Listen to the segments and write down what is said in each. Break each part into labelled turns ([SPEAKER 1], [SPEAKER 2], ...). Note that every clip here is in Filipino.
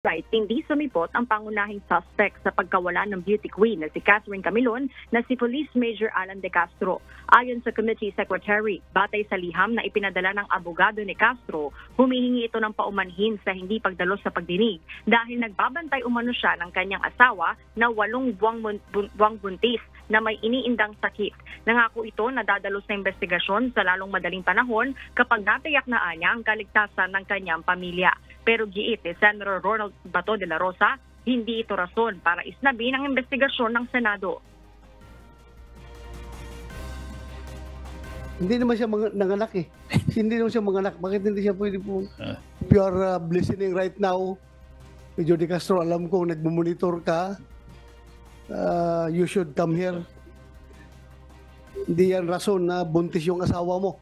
[SPEAKER 1] Right, hindi sumipot ang pangunahing suspect sa pagkawala ng beauty queen na si Catherine Camilon na si Police Major Alan De Castro. Ayon sa committee secretary, batay sa liham na ipinadala ng abogado ni Castro, humihingi ito ng paumanhin sa hindi pagdalo sa pagdinig dahil nagbabantay umano siya ng kanyang asawa na 8 buwang buntis na may iniindang sakit. Nangako ito na dadalos na investigasyon sa lalong madaling panahon kapag natiyak na niya ang kaligtasan ng kanyang pamilya. Pero giit ni Senator Ronald Bato de la Rosa, hindi ito rason para isnabi ng investigasyon ng Senado.
[SPEAKER 2] Hindi naman siya nanganak eh. Hindi naman siya manganak. Bakit hindi siya pwede po? You are listening right now. Medyo De Castro, alam ko nagmumonitor ka. You should come here. Hindi yan rason na buntis yung asawa mo.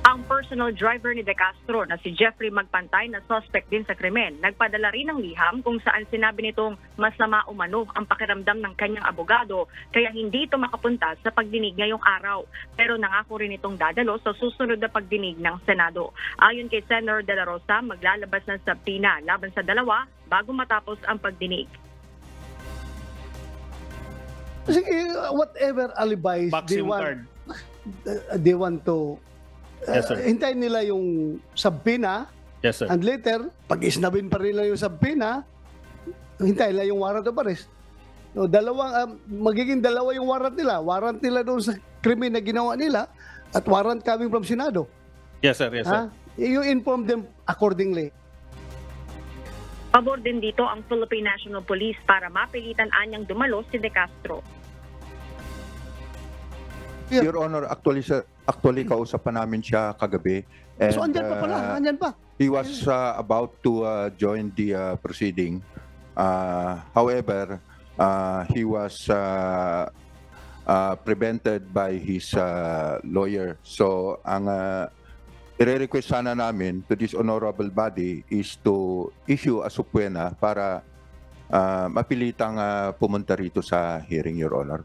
[SPEAKER 1] Ang personal driver ni De Castro na si Jeffrey Magpantay na suspect din sa krimen, nagpadala rin ng liham kung saan sinabi nitong masama umano ang pakiramdam ng kanyang abogado kaya hindi ito makapunta sa pagdinig ngayong araw. Pero nangako rin itong dadalo sa susunod na pagdinig ng Senado. Ayon kay Senator De La Rosa, maglalabas ng subpoena laban sa dalawa bago matapos ang pagdinig.
[SPEAKER 2] Sige, whatever alibis they want to
[SPEAKER 3] Yes, sir.
[SPEAKER 2] hintayin nila yung subpoena.
[SPEAKER 3] Yes, sir.
[SPEAKER 2] And later, pag isnabin pa rin nila yung subpoena, hintayin nila yung warrant of arrest. So, magiging dalawa yung warrant nila. Warrant nila doon sa krimen na ginawa nila at warrant coming from Senado.
[SPEAKER 3] Yes, sir. Yes, sir.
[SPEAKER 2] You inform them accordingly.
[SPEAKER 1] Pabor din dito ang Philippine National Police para mapilitan anyang dumalo si De Castro.
[SPEAKER 4] Your Honor, actually kausapan namin siya kagabi. And,
[SPEAKER 2] So, andyan pa pala. Andyan pa.
[SPEAKER 4] he was about to join the proceeding. However, he was prevented by his lawyer. So, ang i-request sana namin to this honorable body is to issue a subpoena para mapilitang pumunta rito sa hearing, Your Honor.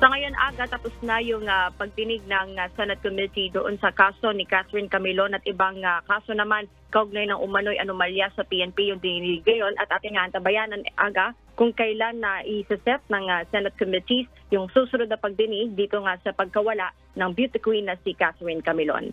[SPEAKER 1] Sa ngayon aga, tapos na yung pagdinig ng Senate Committee doon sa kaso ni Catherine Camilon at ibang kaso naman kaugnay ng umano'y anomalya sa PNP yung dinilig ngayon at ating antabayanan aga kung kailan na isa-set ng Senate Committees yung susunod na pagdinig dito nga sa pagkawala ng beauty queen na si Catherine Camilon.